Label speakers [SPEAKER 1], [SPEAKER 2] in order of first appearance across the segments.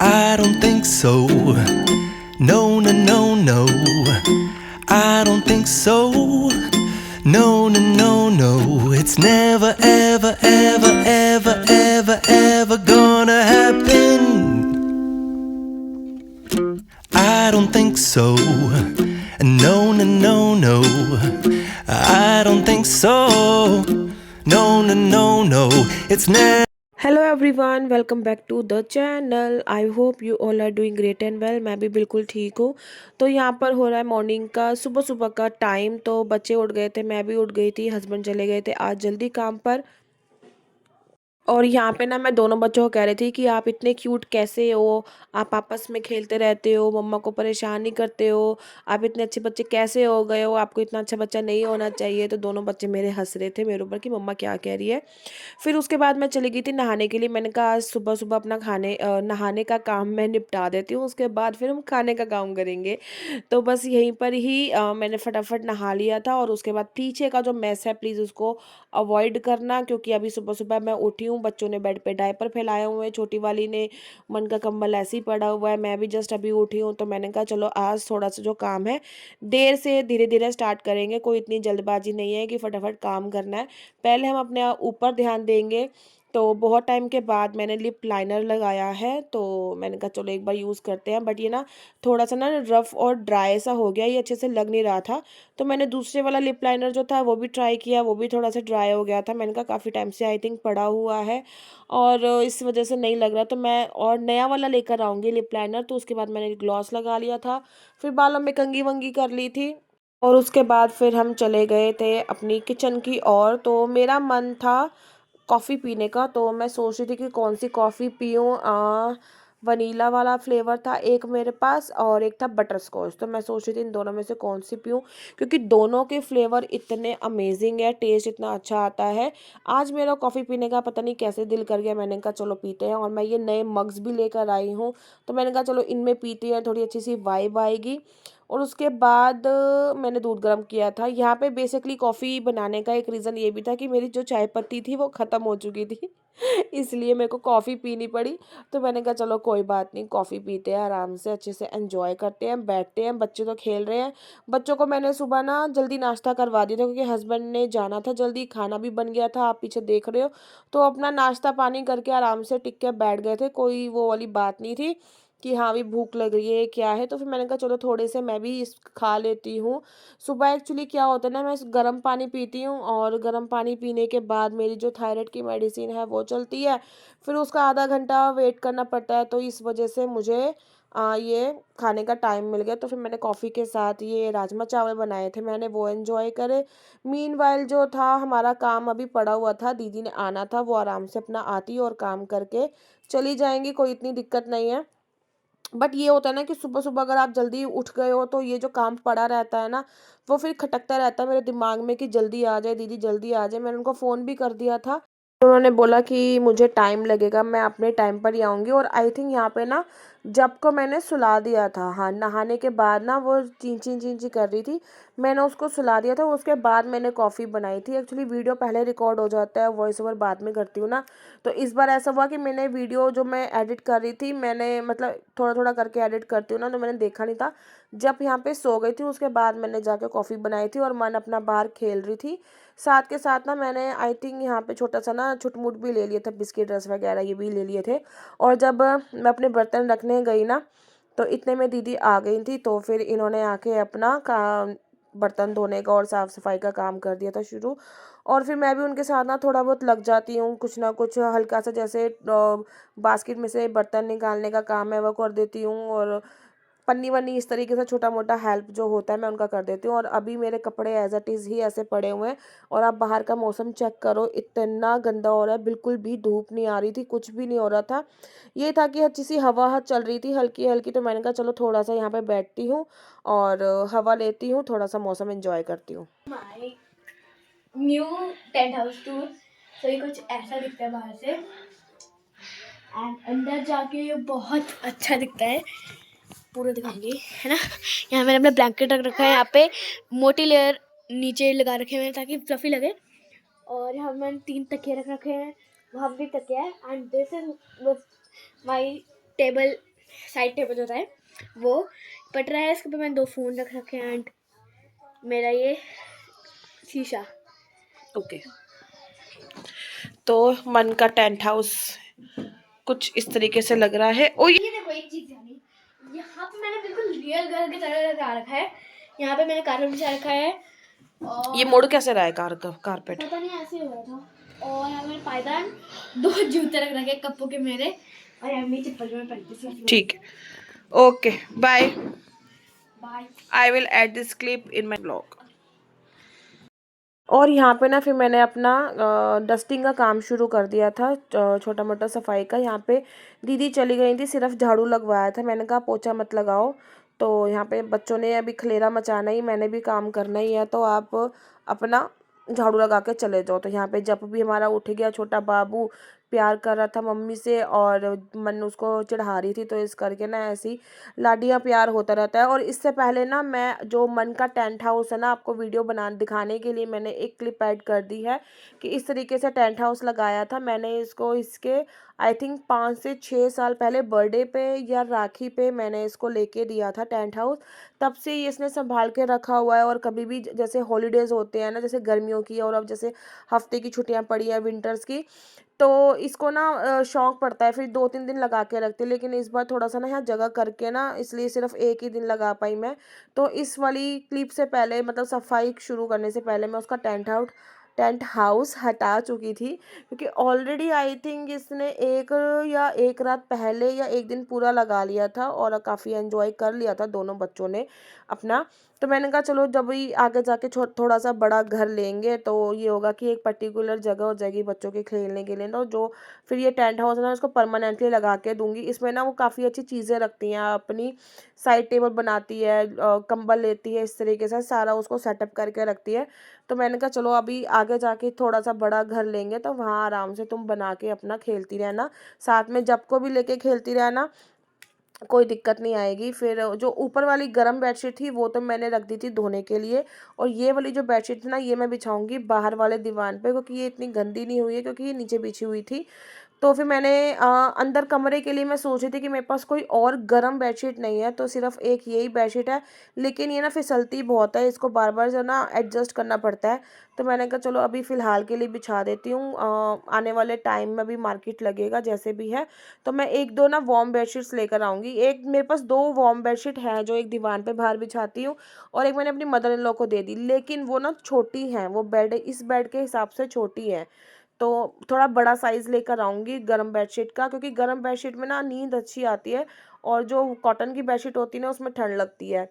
[SPEAKER 1] I don't think so. No, no, no, no. I don't think so. No, no, no, no. It's never, ever, ever, ever, ever, ever gonna happen. I don't think so. No, no, no, no. I don't think so. No, no, no, no. It's never.
[SPEAKER 2] Hello everyone, welcome back to the channel. I hope you all are doing great and well. मैं भी बिल्कुल ठीक हूँ। तो यहाँ पर हो रहा है मॉर्निंग का सुबह सुबह का टाइम। तो बच्चे उठ गए थे, मैं भी उठ गई थी, हस्बैंड चले गए थे आज जल्दी काम पर। और यहाँ पे ना मैं दोनों बच्चों को कह रही थी कि आप इतने क्यूट कैसे हो, आप आपस में खेलते रहते हो, मम्मा को परेशान नहीं करते हो, आप इतने अच्छे बच्चे कैसे हो गए हो, आपको इतना अच्छा बच्चा नहीं होना चाहिए। तो दोनों बच्चे मेरे हंस रहे थे मेरे ऊपर कि मम्मा क्या कह रही है। फिर उसके बाद मैं चली गई थी नहाने के लिए। मैंने कहा आज सुबह सुबह अपना नहाने का काम मैं निपटा देती हूँ, उसके बाद फिर हम खाने का काम करेंगे। तो बस यहीं पर ही मैंने फटाफट नहा लिया था। और उसके बाद पीछे का जो मैस है प्लीज़ उसको अवॉइड करना, क्योंकि अभी सुबह सुबह मैं उठी हूँ, बच्चों ने बेड पे डायपर फैलाए हुए हैं, छोटी वाली ने मन का कंबल ऐसे ही पड़ा हुआ है, मैं भी जस्ट अभी उठी हूँ। तो मैंने कहा चलो आज थोड़ा सा जो काम है देर से धीरे धीरे स्टार्ट करेंगे, कोई इतनी जल्दबाजी नहीं है कि फटाफट काम करना है। पहले हम अपने ऊपर ध्यान देंगे। तो बहुत टाइम के बाद मैंने लिप लाइनर लगाया है, तो मैंने कहा चलो एक बार यूज़ करते हैं। बट ये ना थोड़ा सा ना रफ़ और ड्राई सा हो गया, ये अच्छे से लग नहीं रहा था। तो मैंने दूसरे वाला लिप लाइनर जो था वो भी ट्राई किया, वो भी थोड़ा सा ड्राई हो गया था। मैंने कहा काफ़ी टाइम से आई थिंक पड़ा हुआ है और इस वजह से नहीं लग रहा, तो मैं और नया वाला लेकर आऊँगी लिप लाइनर। तो उसके बाद मैंने ग्लॉस लगा लिया था, फिर बालों में कंघी वंगी कर ली थी। और उसके बाद फिर हम चले गए थे अपनी किचन की ओर। तो मेरा मन था कॉफ़ी पीने का, तो मैं सोच रही थी कि कौन सी कॉफ़ी पीऊँ। वनीला वाला फ्लेवर था एक मेरे पास और एक था बटर स्कॉच। तो मैं सोच रही थी इन दोनों में से कौन सी पीऊँ, क्योंकि दोनों के फ्लेवर इतने अमेजिंग है, टेस्ट इतना अच्छा आता है। आज मेरा कॉफ़ी पीने का पता नहीं कैसे दिल कर गया, मैंने कहा चलो पीते हैं। और मैं ये नए मग्स भी लेकर आई हूँ, तो मैंने कहा चलो इनमें पीते हैं, थोड़ी अच्छी सी वाइब आएगी। और उसके बाद मैंने दूध गर्म किया था। यहाँ पे बेसिकली कॉफ़ी बनाने का एक रीज़न ये भी था कि मेरी जो चाय पत्ती थी वो ख़त्म हो चुकी थी इसलिए मेरे को कॉफ़ी पीनी पड़ी। तो मैंने कहा चलो कोई बात नहीं, कॉफ़ी पीते हैं, आराम से अच्छे से एंजॉय करते हैं, बैठते हैं। बच्चे तो खेल रहे हैं। बच्चों को मैंने सुबह ना जल्दी नाश्ता करवा दिया था, क्योंकि हस्बैंड ने जाना था जल्दी, खाना भी बन गया था, आप पीछे देख रहे हो। तो अपना नाश्ता पानी करके आराम से टिक के बैठ गए थे, कोई वो वाली बात नहीं थी कि हाँ, अभी भूख लग रही है क्या है। तो फिर मैंने कहा चलो थोड़े से मैं भी इस खा लेती हूँ। सुबह एक्चुअली क्या होता है ना, मैं गर्म पानी पीती हूँ और गर्म पानी पीने के बाद मेरी जो थायराइड की मेडिसिन है वो चलती है, फिर उसका आधा घंटा वेट करना पड़ता है। तो इस वजह से मुझे ये खाने का टाइम मिल गया। तो फिर मैंने कॉफ़ी के साथ ये राजमा चावल बनाए थे, मैंने वो एंजॉय करे। मीनवाइल जो था हमारा काम अभी पड़ा हुआ था, दीदी ने आना था, वो आराम से अपना आती और काम करके चली जाएंगी, कोई इतनी दिक्कत नहीं है। बट ये होता है ना कि सुबह-सुबह अगर आप जल्दी उठ गए हो तो ये जो काम पड़ा रहता है ना, वो फिर खटकता रहता है मेरे दिमाग में कि जल्दी आ जाए दीदी, जल्दी आ जाए। मैंने उनको फ़ोन भी कर दिया था। उन्होंने बोला कि मुझे टाइम लगेगा, मैं अपने टाइम पर ही आऊँगी। और आई थिंक यहाँ पे ना जब को मैंने सुला दिया था, हाँ, नहाने के बाद ना वो चीं-चीं कर रही थी, मैंने उसको सुला दिया था, उसके बाद मैंने कॉफ़ी बनाई थी। एक्चुअली वीडियो पहले रिकॉर्ड हो जाता है, वॉइस ओवर बाद में करती हूँ ना। तो इस बार ऐसा हुआ कि मैंने वीडियो जो मैं एडिट कर रही थी, मैंने मतलब थोड़ा-थोड़ा करके एडिट करती हूँ ना, तो मैंने देखा नहीं था। जब यहाँ पे सो गई थी उसके बाद मैंने जाके कॉफ़ी बनाई थी और मन अपना बाहर खेल रही थी। साथ के साथ ना मैंने आई थिंक यहाँ पे छोटा-सा ना छुट-मुट भी ले लिया था, बिस्किट रस वगैरह ये भी ले लिए थे। और जब मैं अपने बर्तन रखने गई ना, तो इतने में दीदी आ गई थी, तो फिर इन्होंने आके अपना का बर्तन धोने का और साफ़-सफ़ाई का काम कर दिया था शुरू। और फिर मैं भी उनके साथ ना थोड़ा बहुत लग जाती हूँ, कुछ ना कुछ हल्का-सा, जैसे बास्केट में से बर्तन निकालने का काम है वो कर देती हूँ, और पन्नी-वन्नी इस तरीके से छोटा-मोटा हेल्प जो होता है मैं उनका कर देती हूँ। और अभी मेरे कपड़े एज़ इट इज़ ही ऐसे पड़े हुए हैं। और आप बाहर का मौसम चेक करो, इतना गंदा हो रहा है, बिल्कुल भी धूप नहीं आ रही थी, कुछ भी नहीं हो रहा था। ये था कि अच्छी-सी हवा चल रही थी हल्की-हल्की, तो मैंने कहा चलो थोड़ा-सा यहाँ पे बैठती हूँ और हवा लेती हूँ, थोड़ा-सा मौसम एन्जॉय करती हूँ।
[SPEAKER 3] हमारे न्यू टेंट हाउस टूर। तो ये कुछ ऐसा दिखता है बाहर से एंड अंदर जाके ये बहुत अच्छा दिखता है, पूरा दिखाऊंगी, है ना। यहाँ मैंने अपना ब्लैंकेट रख रखा है, यहाँ पे मोटी लेयर नीचे लगा रखे हुए हैं ताकि फ्लफी लगे। और यहाँ मैंने 3 तकिए रख रखे हैं, वहाँ भी तकिया है and this is my table, side table होता है वो पट रहा है। इसके ऊपर मैंने 2 फ़ोन रख रखे हैं एंड मेरा ये शीशा।
[SPEAKER 2] ओके, तो मन का टेंट हाउस कुछ इस तरीके से लग रहा है। ओ
[SPEAKER 3] ये देखो एक चीज़ जानी, यहाँ पे मैंने बिल्कुल रियल घर की तरह लगा रखा है। यहाँ पे मैंने कारपेट बिछा रखा है और
[SPEAKER 2] ये मोड़ कैसे रहा है कारपेट?
[SPEAKER 3] पता नहीं ऐसे ही हो रहा था। और यहाँ पे पायदान, 2 जूते रख रखे कप्पू के मेरे, और यहाँ मेरी चप्पल जो मैं पहनती थी।
[SPEAKER 2] ठीक है, okay, bye.
[SPEAKER 3] Bye.
[SPEAKER 2] I will add this clip in my blog. और यहाँ पे ना फिर मैंने अपना डस्टिंग का काम शुरू कर दिया था, छोटा मोटा सफाई का। यहाँ पे दीदी चली गई थी, सिर्फ झाड़ू लगवाया था। मैंने कहा पोछा मत लगाओ, तो यहाँ पे बच्चों ने अभी खलेरा मचाना ही, मैंने भी काम करना ही है, तो आप अपना झाड़ू लगा के चले जाओ। तो यहाँ पे जब भी हमारा उठ गया, छोटा बाबू प्यार कर रहा था मम्मी से और मन उसको चिढ़ा रही थी, तो इस करके ना ऐसी लाडियाँ प्यार होता रहता है। और इससे पहले ना मैं जो मन का टेंट हाउस है ना, आपको वीडियो बना दिखाने के लिए मैंने एक क्लिप ऐड कर दी है कि इस तरीके से टेंट हाउस लगाया था मैंने। इसको इसके आई थिंक 5 से 6 साल पहले बर्थडे पे या राखी पे मैंने इसको लेके दिया था टेंट हाउस। तब से ये इसने संभाल के रखा हुआ है। और कभी भी जैसे हॉलीडेज़ होते हैं ना, जैसे गर्मियों की, और अब जैसे हफ्ते की छुट्टियां पड़ी हैं विंटर्स की, तो इसको ना शौक पड़ता है, फिर 2-3 दिन लगा के रखते। लेकिन इस बार थोड़ा सा ना यहाँ जगह करके ना, इसलिए सिर्फ एक ही दिन लगा पाई मैं। तो इस वाली क्लिप से पहले, मतलब सफाई शुरू करने से पहले, मैं उसका टेंट हाउस हटा चुकी थी, क्योंकि ऑलरेडी आई थिंक इसने एक रात पहले या एक दिन पूरा लगा लिया था और काफ़ी एंजॉय कर लिया था दोनों बच्चों ने अपना। तो मैंने कहा चलो जब भी आगे जाके थोड़ा सा बड़ा घर लेंगे, तो ये होगा कि एक पर्टिकुलर जगह हो जाएगी बच्चों के खेलने के लिए। तो जो फिर ये टेंट हाउस है ना, उसको परमानेंटली लगा के दूंगी। इसमें ना वो काफ़ी अच्छी चीज़ें रखती हैं, अपनी साइड टेबल बनाती है, कंबल लेती है, इस तरीके से सारा उसको सेटअप करके रखती है। तो मैंने कहा चलो अभी आगे जाके थोड़ा सा बड़ा घर लेंगे, तो वहाँ आराम से तुम बना के अपना खेलती रहना, साथ में जब को भी लेके खेलती रहना, कोई दिक्कत नहीं आएगी। फिर जो ऊपर वाली गर्म बेडशीट थी वो तो मैंने रख दी थी धोने के लिए, और ये वाली जो बेडशीट थी ना, ये मैं बिछाऊंगी बाहर वाले दीवान पे, क्योंकि ये इतनी गंदी नहीं हुई है, क्योंकि ये नीचे बिछी हुई थी। तो फिर मैंने अंदर कमरे के लिए मैं सोच रही थी कि मेरे पास कोई और गर्म बेडशीट नहीं है, तो सिर्फ एक यही बेडशीट है। लेकिन ये ना फिसलती बहुत है, इसको बार बार जो ना एडजस्ट करना पड़ता है। तो मैंने कहा चलो अभी फ़िलहाल के लिए बिछा देती हूँ, आने वाले टाइम में अभी मार्केट लगेगा जैसे भी है, तो मैं 1-2 ना वार्म बेडशीट्स लेकर आऊँगी। एक मेरे पास 2 वार्म बेडशीट हैं जो एक दीवान पे बाहर बिछाती हूँ, और एक मैंने अपनी मदर इन लॉ को दे दी, लेकिन वो ना छोटी हैं, वो बेड इस बेड के हिसाब से छोटी है। तो थोड़ा बड़ा साइज़ लेकर आऊँगी गर्म बेडशीट का, क्योंकि गर्म बेडशीट में ना नींद अच्छी आती है, और जो कॉटन की बेडशीट होती है ना, उसमें ठंड लगती है।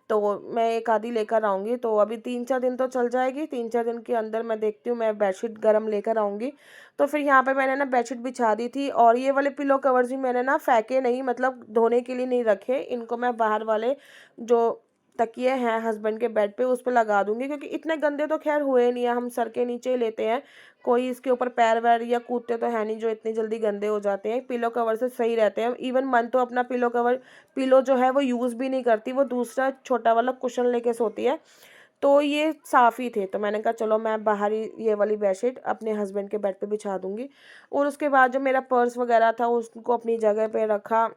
[SPEAKER 2] तो मैं एक आधी लेकर आऊँगी, तो अभी 3-4 दिन तो चल जाएगी, 3-4 दिन के अंदर मैं देखती हूँ, मैं बेडशीट गर्म लेकर आऊँगी। तो फिर यहाँ पे मैंने ना बेडशीट बिछा दी थी, और ये वाले पिलो कवर्स भी मैंने ना फेंके नहीं, मतलब धोने के लिए नहीं रखे, इनको मैं बाहर वाले जो तकिए हैं हस्बैंड के बेड पे उस पे लगा दूंगी, क्योंकि इतने गंदे तो खैर हुए नहीं है, हम सर के नीचे ही लेते हैं, कोई इसके ऊपर पैर वैर या कूदते तो है नहीं जो इतनी जल्दी गंदे हो जाते हैं। पिलो कवर से सही रहते हैं। इवन मन तो अपना पिलो जो है वो यूज़ भी नहीं करती, वो दूसरा छोटा वाला कुशन लेके सोती है। तो ये साफ़ ही थे, तो मैंने कहा चलो मैं बाहर ही ये वाली बेडशीट अपने हस्बैंड के बेड पे बिछा दूंगी। और उसके बाद जो मेरा पर्स वगैरह था उसको अपनी जगह पे रखा।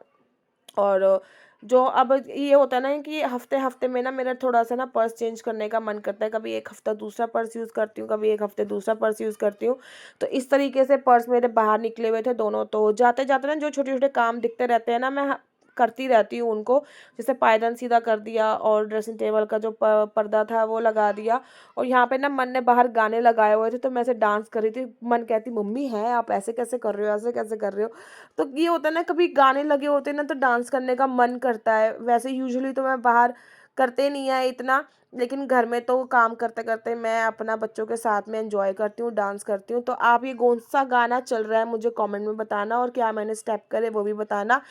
[SPEAKER 2] और जो अब ये होता है ना कि हफ्ते हफ्ते में ना मेरा थोड़ा सा ना पर्स चेंज करने का मन करता है, कभी एक हफ्ता दूसरा पर्स यूज़ करती हूँ, कभी एक हफ्ते दूसरा पर्स यूज़ करती हूँ। तो इस तरीके से पर्स मेरे बाहर निकले हुए थे दोनों, तो जाते जाते ना जो छोटे छोटे काम दिखते रहते हैं ना, मैं करती रहती हूँ उनको। जैसे पायदान सीधा कर दिया, और ड्रेसिंग टेबल का जो पर्दा था वो लगा दिया। और यहाँ पे ना मन ने बाहर गाने लगाए हुए थे, तो मैं ऐसे डांस कर रही थी। मन कहती मम्मी है आप ऐसे कैसे कर रहे हो, ऐसे कैसे कर रहे हो। तो ये होता है ना, कभी गाने लगे होते हैं ना, तो डांस करने का मन करता है। वैसे यूजुअली तो मैं बाहर करते नहीं है इतना, लेकिन घर में तो काम करते करते मैं अपना बच्चों के साथ में एंजॉय करती हूँ, डांस करती हूँ। तो आप ये कौन सा गाना चल रहा है मुझे कमेंट में बताना, और क्या मैंने स्टेप करे वो भी बताना।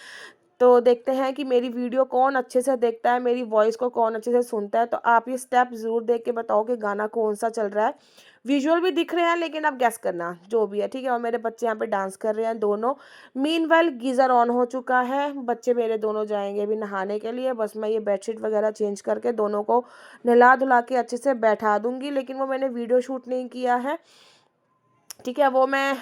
[SPEAKER 2] तो देखते हैं कि मेरी वीडियो कौन अच्छे से देखता है, मेरी वॉइस को कौन अच्छे से सुनता है। तो आप ये स्टेप ज़रूर देख के बताओ कि गाना कौन सा चल रहा है। विजुअल भी दिख रहे हैं, लेकिन आप गेस करना जो भी है, ठीक है। और मेरे बच्चे यहाँ पे डांस कर रहे हैं दोनों। मीनवाइल गीज़र ऑन हो चुका है, बच्चे मेरे दोनों जाएंगे अभी नहाने के लिए। बस मैं ये बेडशीट वगैरह चेंज करके दोनों को नहला धुला के अच्छे से बैठा दूंगी। लेकिन वो मैंने वीडियो शूट नहीं किया है, ठीक है, वो मैं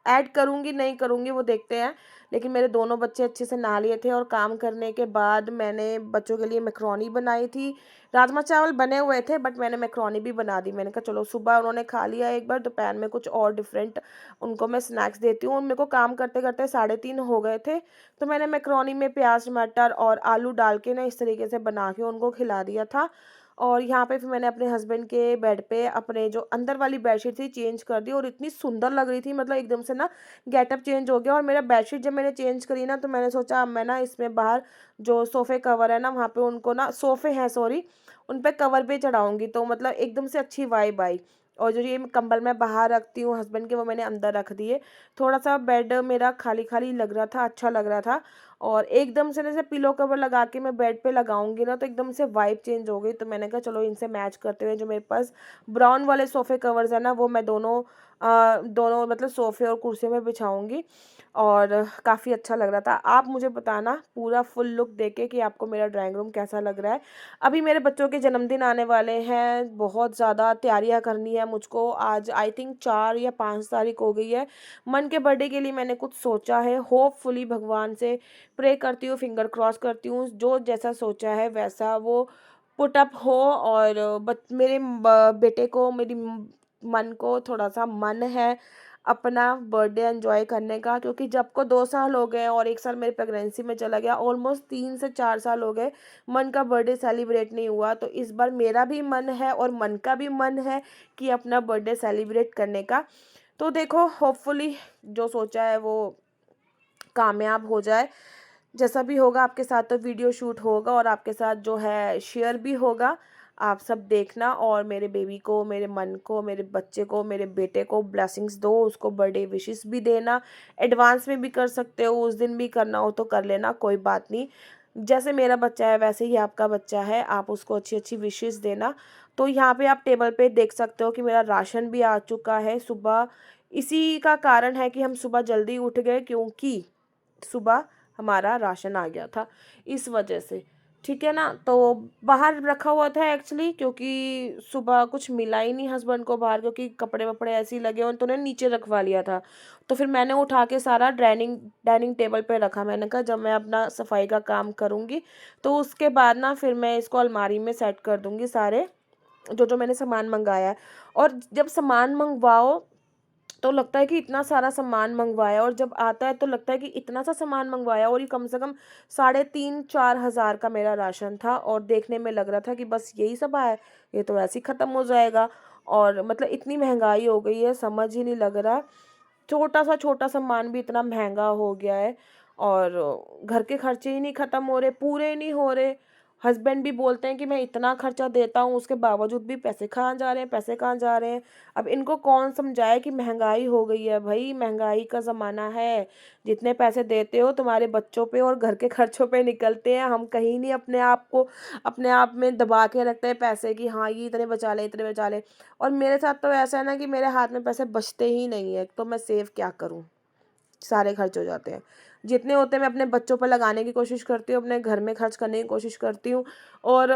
[SPEAKER 2] ऐड करूँगी नहीं करूँगी वो देखते हैं। लेकिन मेरे दोनों बच्चे अच्छे से नहा लिए थे और काम करने के बाद मैंने बच्चों के लिए मैक्रोनी बनाई थी। राजमा चावल बने हुए थे बट मैंने मैक्रोनी भी बना दी। मैंने कहा चलो सुबह उन्होंने खा लिया एक बार, दोपहर में कुछ और डिफरेंट उनको मैं स्नैक्स देती हूँ। और मेरे को काम करते करते 3:30 हो गए थे, तो मैंने मैक्रोनी में प्याज टमाटर और आलू डाल के ना इस तरीके से बना के उनको खिला दिया था। और यहाँ पे फिर मैंने अपने हस्बैंड के बेड पे अपने जो अंदर वाली बेडशीट थी चेंज कर दी, और इतनी सुंदर लग रही थी, मतलब एकदम से ना गेटअप चेंज हो गया। और मेरा बेडशीट जब मैंने चेंज करी ना, तो मैंने सोचा अब मैं ना इसमें बाहर जो सोफ़े कवर है ना वहाँ पे उनको ना, सोफ़े हैं सॉरी, उन पे कवर पे चढ़ाऊँगी, तो मतलब एकदम से अच्छी वाइब आई। और जो ये कंबल मैं बाहर रखती हूँ हस्बैंड के, वो मैंने अंदर रख दिए। थोड़ा-सा बेड मेरा खाली-खाली लग रहा था, अच्छा लग रहा था। और एकदम से जैसे पिलो कवर लगा के मैं बेड पे लगाऊंगी ना, तो एकदम से वाइब चेंज हो गई। तो मैंने कहा चलो इनसे मैच करते हुए जो मेरे पास ब्राउन वाले सोफ़े कवर्स है ना, वो मैं दोनों मतलब सोफ़े और कुर्सियों में बिछाऊंगी। और काफ़ी अच्छा लग रहा था। आप मुझे बताना पूरा फुल लुक देख के कि आपको मेरा ड्राइंग रूम कैसा लग रहा है। अभी मेरे बच्चों के जन्मदिन आने वाले हैं, बहुत ज़्यादा तैयारियां करनी है मुझको। आज आई थिंक 4 या 5 तारीख हो गई है। मन के बर्थडे के लिए मैंने कुछ सोचा है, होपफुली भगवान से प्रे करती हूँ, फिंगर क्रॉस करती हूँ, जो जैसा सोचा है वैसा वो पुट अप हो। और मेरे बेटे को, मेरी मन को थोड़ा सा मन है अपना बर्थडे एंजॉय करने का, क्योंकि जब को 2 साल हो गए और 1 साल मेरी प्रेगनेंसी में चला गया, ऑलमोस्ट 3 से 4 साल हो गए मन का बर्थडे सेलिब्रेट नहीं हुआ। तो इस बार मेरा भी मन है और मन का भी मन है कि अपना बर्थडे सेलिब्रेट करने का। तो देखो होपफुली जो सोचा है वो कामयाब हो जाए। जैसा भी होगा आपके साथ तो वीडियो शूट होगा और आपके साथ जो है शेयर भी होगा। आप सब देखना और मेरे बेबी को, मेरे मन को, मेरे बच्चे को, मेरे बेटे को ब्लेसिंग्स दो, उसको बर्थडे विशेस भी देना। एडवांस में भी कर सकते हो, उस दिन भी करना हो तो कर लेना, कोई बात नहीं। जैसे मेरा बच्चा है वैसे ही आपका बच्चा है, आप उसको अच्छी अच्छी विशेस देना। तो यहाँ पे आप टेबल पे देख सकते हो कि मेरा राशन भी आ चुका है सुबह। इसी का कारण है कि हम सुबह जल्दी उठ गए, क्योंकि सुबह हमारा राशन आ गया था, इस वजह से। ठीक है ना, तो बाहर रखा हुआ था एक्चुअली, क्योंकि सुबह कुछ मिला ही नहीं हस्बैंड को बाहर, क्योंकि कपड़े वपड़े ऐसे ही लगे हुए तो उन्हें नीचे रखवा लिया था। तो फिर मैंने उठा के सारा डाइनिंग डाइनिंग टेबल पे रखा। मैंने कहा जब मैं अपना सफाई का काम करूँगी तो उसके बाद ना फिर मैं इसको अलमारी में सेट कर दूँगी सारे जो जो मैंने सामान मंगाया है। और जब सामान मंगवाओ तो लगता है कि इतना सारा सामान मंगवाया, और जब आता है तो लगता है कि इतना सा सामान मंगवाया, और ये कम से कम 3,500-4,000 का मेरा राशन था। और देखने में लग रहा था कि बस यही सब आया है, ये तो ऐसे ही ख़त्म हो जाएगा। और मतलब इतनी महंगाई हो गई है, समझ ही नहीं लग रहा। छोटा सामान भी इतना महंगा हो गया है, और घर के खर्चे ही नहीं ख़त्म हो रहे, पूरे ही नहीं हो रहे। हस्बैंड भी बोलते हैं कि मैं इतना खर्चा देता हूँ, उसके बावजूद भी पैसे कहाँ जा रहे हैं, पैसे कहाँ जा रहे हैं। अब इनको कौन समझाए कि महंगाई हो गई है, भाई महंगाई का ज़माना है। जितने पैसे देते हो तुम्हारे बच्चों पे और घर के खर्चों पे निकलते हैं। हम कहीं नहीं अपने आप में दबा के रखते हैं पैसे कि हाँ ये इतने बचा ले, इतने बचा ले। और मेरे साथ तो ऐसा है ना कि मेरे हाथ में पैसे बचते ही नहीं है, तो मैं सेव क्या करूँ, सारे खर्च हो जाते हैं। जितने होते हैं मैं अपने बच्चों पर लगाने की कोशिश करती हूँ, अपने घर में खर्च करने की कोशिश करती हूँ। और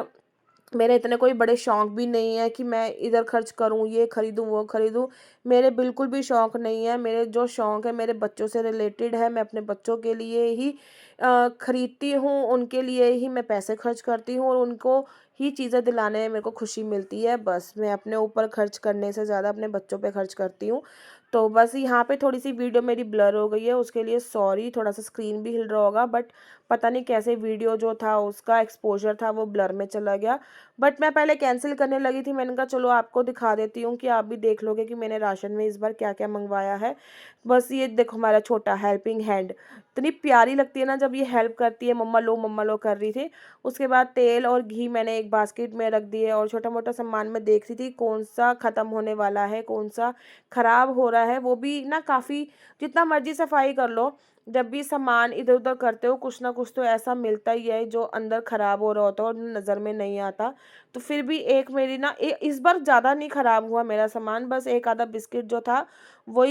[SPEAKER 2] मेरे इतने कोई बड़े शौक़ भी नहीं है कि मैं इधर खर्च करूँ, ये ख़रीदूँ, वो ख़रीदूँ। मेरे बिल्कुल भी शौक़ नहीं है। मेरे जो शौक़ है मेरे बच्चों से रिलेटेड है। मैं अपने बच्चों के लिए ही ख़रीदती हूँ, उनके लिए ही मैं पैसे खर्च करती हूँ, और उनको ही चीज़ें दिलाने में मेरे को खुशी मिलती है। बस मैं अपने ऊपर खर्च करने से ज़्यादा अपने बच्चों पे खर्च करती हूँ। तो बस यहाँ पे थोड़ी-सी वीडियो मेरी ब्लर हो गई है, उसके लिए सॉरी। थोड़ा-सा स्क्रीन भी हिल रहा होगा, बट पता नहीं कैसे वीडियो जो था उसका एक्सपोज़र था वो ब्लर में चला गया। बट मैं पहले कैंसिल करने लगी थी, मैंने कहा चलो आपको दिखा देती हूँ कि आप भी देख लोगे कि मैंने राशन में इस बार क्या-क्या मँगवाया है। बस ये देखो हमारा छोटा हेल्पिंग हैंड, इतनी प्यारी लगती है ना जब ये हेल्प करती है, मम्मा लो कर रही थी। उसके बाद तेल और घी मैंने एक बास्केट में रख दिए, और छोटा-मोटा सामान मैं देख रही थी कौन-सा ख़त्म होने वाला है, कौन-सा ख़राब हो रहा है। वो भी ना काफ़ी, जितना मर्ज़ी सफाई कर लो, जब भी सामान इधर-उधर करते हो कुछ ना कुछ तो ऐसा मिलता ही है जो अंदर ख़राब हो रहा होता है और नज़र में नहीं आता। तो फिर भी एक मेरी ना इस बार ज़्यादा नहीं ख़राब हुआ मेरा सामान, बस एक आधा बिस्किट जो था वो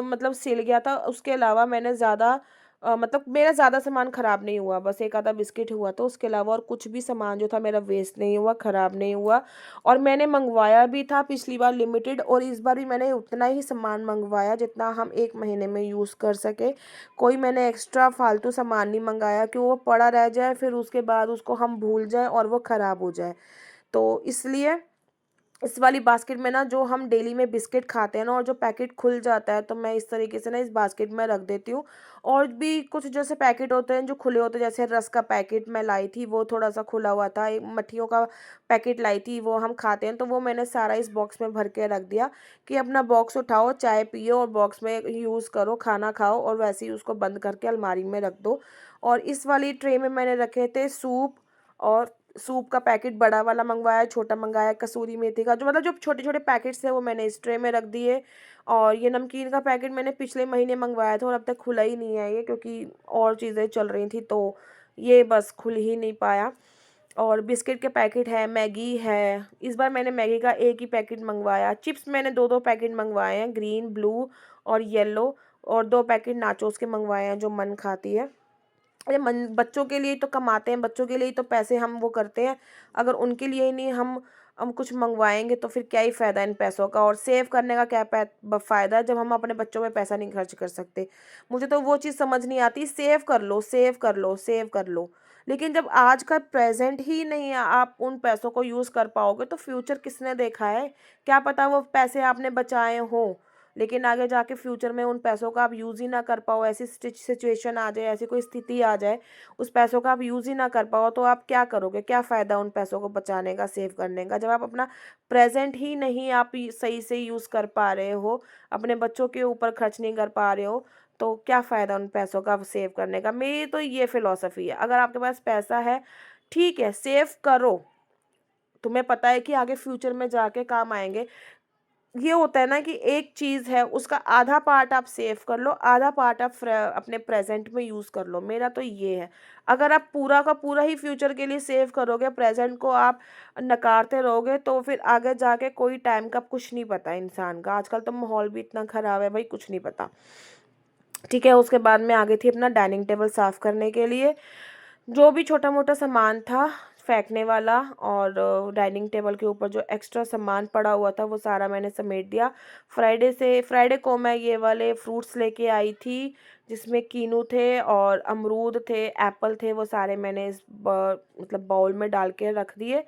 [SPEAKER 2] मतलब सिल गया था। उसके अलावा मैंने ज़्यादा मतलब मेरा ज़्यादा सामान ख़राब नहीं हुआ, बस एक आधा बिस्किट हुआ, तो उसके अलावा और कुछ भी सामान जो था मेरा वेस्ट नहीं हुआ, ख़राब नहीं हुआ। और मैंने मंगवाया भी था पिछली बार लिमिटेड, और इस बार भी मैंने उतना ही सामान मंगवाया जितना हम 1 महीने में यूज़ कर सकें। कोई मैंने एक्स्ट्रा फ़ालतू सामान नहीं मंगाया कि वो पड़ा रह जाए, फिर उसके बाद उसको हम भूल जाएँ और वो ख़राब हो जाए। तो इसलिए इस वाली बास्केट में ना, जो हम डेली में बिस्किट खाते हैं ना और जो पैकेट खुल जाता है, तो मैं इस तरीके से ना इस बास्केट में रख देती हूँ। और भी कुछ जैसे पैकेट होते हैं जो खुले होते हैं, जैसे रस का पैकेट मैं लाई थी, वो थोड़ा सा खुला हुआ था। एक मट्ठियों का पैकेट लाई थी, वो हम खाते हैं, तो वो मैंने सारा इस बॉक्स में भर के रख दिया कि अपना बॉक्स उठाओ, चाय पियो और बॉक्स में यूज़ करो, खाना खाओ और वैसे ही उसको बंद करके अलमारी में रख दो। और इस वाली ट्रे में मैंने रखे थे सूप, और सूप का पैकेट बड़ा वाला मंगवाया, छोटा मंगाया कसूरी मेथी का, जो मतलब जो छोटे-छोटे पैकेट्स हैं वो मैंने इस ट्रे में रख दिए। और ये नमकीन का पैकेट मैंने पिछले महीने मंगवाया था और अब तक खुला ही नहीं है ये, क्योंकि और चीज़ें चल रही थी, तो ये बस खुल ही नहीं पाया। और बिस्किट के पैकेट है, मैगी है, इस बार मैंने मैगी का एक ही पैकेट मंगवाया। चिप्स मैंने 2-2 पैकेट मंगवाए हैं, ग्रीन, ब्लू और येलो, और 2 पैकेट नाचोस के मंगवाए हैं जो मन खाती है। अरे मन, बच्चों के लिए ही तो कमाते हैं, बच्चों के लिए ही तो पैसे हम वो करते हैं। अगर उनके लिए ही नहीं हम कुछ मंगवाएंगे तो फिर क्या ही फ़ायदा इन पैसों का, और सेव करने का क्या फ़ायदा जब हम अपने बच्चों में पैसा नहीं खर्च कर सकते। मुझे तो वो चीज़ समझ नहीं आती, सेव कर लो, सेव कर लो, सेव कर लो, लेकिन जब आज का प्रेजेंट ही नहीं आप उन पैसों को यूज़ कर पाओगे तो फ्यूचर किसने देखा है। क्या पता वो पैसे आपने बचाए हों, लेकिन आगे जाके फ्यूचर में उन पैसों का आप यूज़ ही ना कर पाओ, ऐसी सिचुएशन आ जाए, ऐसी कोई स्थिति आ जाए, उस पैसों का आप यूज़ ही ना कर पाओ, तो आप क्या करोगे? क्या फ़ायदा उन पैसों को बचाने का, सेव करने का, जब आप अपना प्रेजेंट ही नहीं आप सही से यूज़ कर पा रहे हो, अपने बच्चों के ऊपर खर्च नहीं कर पा रहे हो, तो क्या फ़ायदा उन पैसों का सेव करने का। मेरी तो ये फ़िलॉसफ़ी है, अगर आपके पास पैसा है, ठीक है, सेव करो, तुम्हें पता है कि आगे फ्यूचर में जाके काम आएंगे। ये होता है ना कि एक चीज़ है, उसका आधा पार्ट आप सेव कर लो, आधा पार्ट आप अपने प्रेजेंट में यूज़ कर लो, मेरा तो ये है। अगर आप पूरा का पूरा ही फ्यूचर के लिए सेव करोगे, प्रेजेंट को आप नकारते रहोगे, तो फिर आगे जाके कोई टाइम का कुछ नहीं पता इंसान का। आजकल तो माहौल भी इतना ख़राब है भाई, कुछ नहीं पता। ठीक है, उसके बाद में आ गई थी अपना डाइनिंग टेबल साफ़ करने के लिए। जो भी छोटा मोटा सामान था फेंकने वाला, और डाइनिंग टेबल के ऊपर जो एक्स्ट्रा सामान पड़ा हुआ था वो सारा मैंने समेट दिया। फ्राइडे को मैं ये वाले फ्रूट्स लेके आई थी, जिसमें कीनू थे और अमरूद थे, एप्पल थे, वो सारे मैंने इस मतलब बाउल में डाल के रख दिए,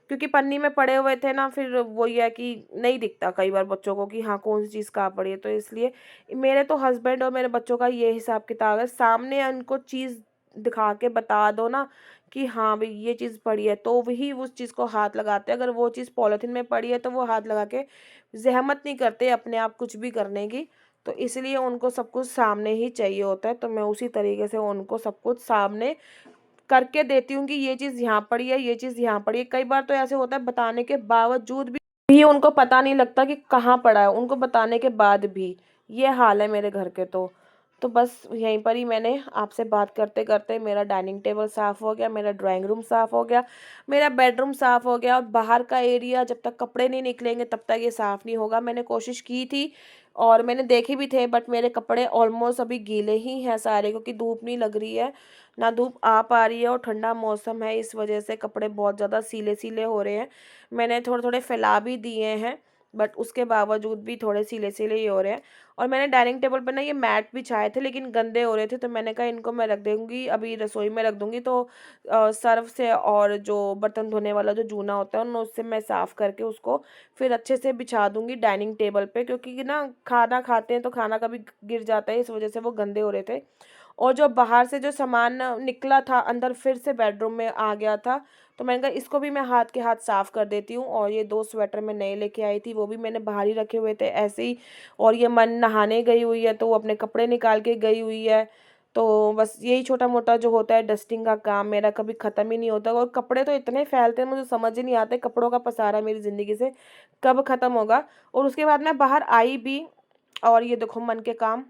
[SPEAKER 2] क्योंकि पन्नी में पड़े हुए थे ना, फिर वो ये है कि नहीं दिखता कई बार बच्चों को कि हाँ कौन सी चीज़ कहाँ पड़ी है, तो इसलिए मेरे तो हस्बैंड और मेरे बच्चों का ये हिसाब किताब है, सामने उनको चीज़ दिखा के बता दो ना कि हाँ भाई ये चीज़ पड़ी है, तो वही उस चीज़ को हाथ लगाते हैं। अगर वो चीज़ पॉलिथीन में पड़ी है तो वो हाथ लगा के ज़हमत नहीं करते अपने आप कुछ भी करने की, तो इसलिए उनको सब कुछ सामने ही चाहिए होता है। तो मैं उसी तरीके से उनको सब कुछ सामने करके देती हूँ कि ये चीज़ यहाँ पड़ी है, ये चीज़ यहाँ पड़ी है। कई बार तो ऐसे होता है बताने के बावजूद भी उनको पता नहीं लगता कि कहाँ पड़ा है, उनको बताने के बाद भी। ये हाल है मेरे घर के तो बस यहीं पर ही मैंने आपसे बात करते-करते मेरा डाइनिंग टेबल साफ़ हो गया, मेरा ड्राइंग रूम साफ़ हो गया, मेरा बेडरूम साफ़ हो गया, और बाहर का एरिया जब तक कपड़े नहीं निकलेंगे तब तक ये साफ़ नहीं होगा। मैंने कोशिश की थी और मैंने देखे भी थे, बट मेरे कपड़े ऑलमोस्ट अभी गीले ही हैं सारे, क्योंकि धूप नहीं लग रही है, ना धूप आ पा रही है और ठंडा मौसम है, इस वजह से कपड़े बहुत ज़्यादा सीले-सीले हो रहे हैं। मैंने थोड़े-थोड़े फैला भी दिए हैं, बट उसके बावजूद भी थोड़े सीले-सीले ही हो रहे हैं। और मैंने डाइनिंग टेबल पे ना ये मैट बिछाए थे, लेकिन गंदे हो रहे थे, तो मैंने कहा इनको मैं रख दूँगी, अभी रसोई में रख दूँगी, तो सर्फ़ से और जो बर्तन धोने वाला जो जूना होता है, उससे मैं साफ़ करके उसको फिर अच्छे से बिछा दूँगी डाइनिंग टेबल पे, क्योंकि ना खाना खाते हैं तो खाना कभी गिर जाता है, इस वजह से वो गंदे हो रहे थे। और जो बाहर से जो सामान निकला था अंदर फिर से बेडरूम में आ गया था, तो मैंने कहा इसको भी मैं हाथ के हाथ साफ़ कर देती हूँ। और ये 2 स्वेटर मैं नए लेके आई थी, वो भी मैंने बाहर ही रखे हुए थे ऐसे ही। और ये मन नहाने गई हुई है तो वो अपने कपड़े निकाल के गई हुई है। तो बस यही छोटा-मोटा जो होता है डस्टिंग का काम मेरा कभी ख़त्म ही नहीं होता, और कपड़े तो इतने फैलते हैं मुझे समझ ही नहीं आते, कपड़ों का पसारा मेरी ज़िंदगी से कब ख़त्म होगा। और उसके बाद मैं बाहर आई भी, और ये देखो मन के काम,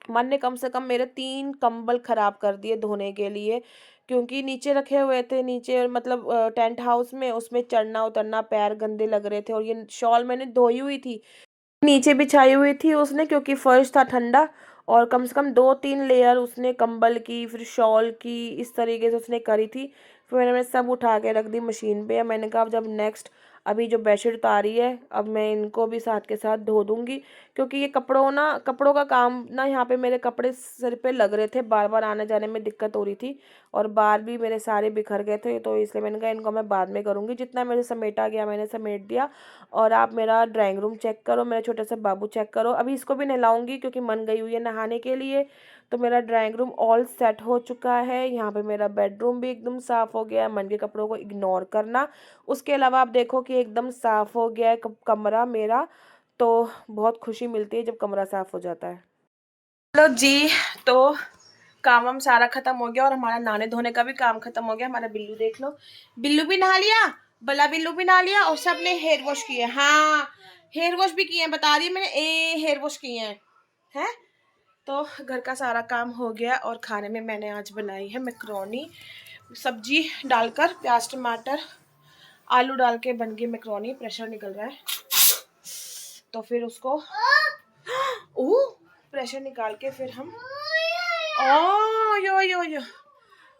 [SPEAKER 2] मन ने कम से कम मेरे 3 कंबल ख़राब कर दिए धोने के लिए, क्योंकि नीचे रखे हुए थे, नीचे मतलब टेंट हाउस में, उसमें चढ़ना-उतरना, पैर गंदे लग रहे थे। और ये शॉल मैंने धोई हुई थी, नीचे बिछाई हुई थी उसने, क्योंकि फर्श था ठंडा, और कम से कम 2-3 लेयर उसने कंबल की, फिर शॉल की, इस तरीके से उसने करी थी। फिर मैंने सब उठा के रख दी मशीन पे। मैंने कहा अब जब नेक्स्ट अभी जो बेडशीट उतारी है अब मैं इनको भी साथ के साथ धो दूँगी, क्योंकि ये कपड़ों का काम ना, यहाँ पे मेरे कपड़े सिर पे लग रहे थे, बार बार आने जाने में दिक्कत हो रही थी और बाल भी मेरे सारे बिखर गए थे, तो इसलिए मैंने कहा इनको मैं बाद में करूँगी। जितना मेरे समेटा गया मैंने समेट दिया। और आप मेरा ड्राइंग रूम चेक करो, मेरे छोटे से बाबू चेक करो। अभी इसको भी नहलाऊंगी क्योंकि मन गई हुई है नहाने के लिए। तो मेरा ड्राइंग रूम ऑल सेट हो चुका है। यहाँ पे मेरा बेडरूम भी एकदम साफ़ हो गया है, मन के कपड़ों को इग्नोर करना। उसके अलावा आप देखो कि एकदम साफ़ हो गया है कमरा मेरा, तो बहुत खुशी मिलती है जब कमरा साफ़ हो जाता है। चलो जी, तो काम वाम सारा खत्म हो गया और हमारा नहाने धोने का भी काम खत्म हो गया। हमारा बिल्लू देख लो, बिल्लू भी नहा लिया, बला बिल्लू भी नहा लिया और सबने हेयर वॉश किए। हाँ, हेयर वॉश भी किए हैं, बता रही मैंने, हेयर वॉश किए हैं। तो घर का सारा काम हो गया और खाने में मैंने आज बनाई है मैक्रोनी, सब्जी डालकर प्याज टमाटर आलू डाल के बन गई मैक्रोनी। प्रेशर निकल रहा है तो फिर उसको प्रेशर निकाल के फिर हम यो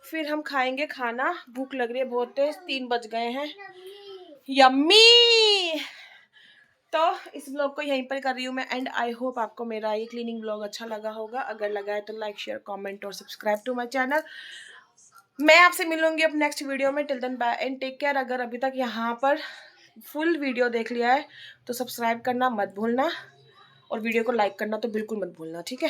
[SPEAKER 2] फिर हम खाएंगे खाना। भूख लग रही है बहुत तेज, 3 बज गए हैं। यम्मी। तो इस ब्लॉग को यहीं पर कर रही हूँ मैं एंड। आई होप आपको मेरा ये क्लीनिंग ब्लॉग अच्छा लगा होगा। अगर लगा है तो लाइक शेयर कमेंट और सब्सक्राइब टू माय चैनल। मैं आपसे मिलूंगी अब नेक्स्ट वीडियो में। Till then bye and take care. अगर अभी तक यहाँ पर फुल वीडियो देख लिया है तो सब्सक्राइब करना मत भूलना और वीडियो को लाइक करना तो बिल्कुल मत भूलना, ठीक है।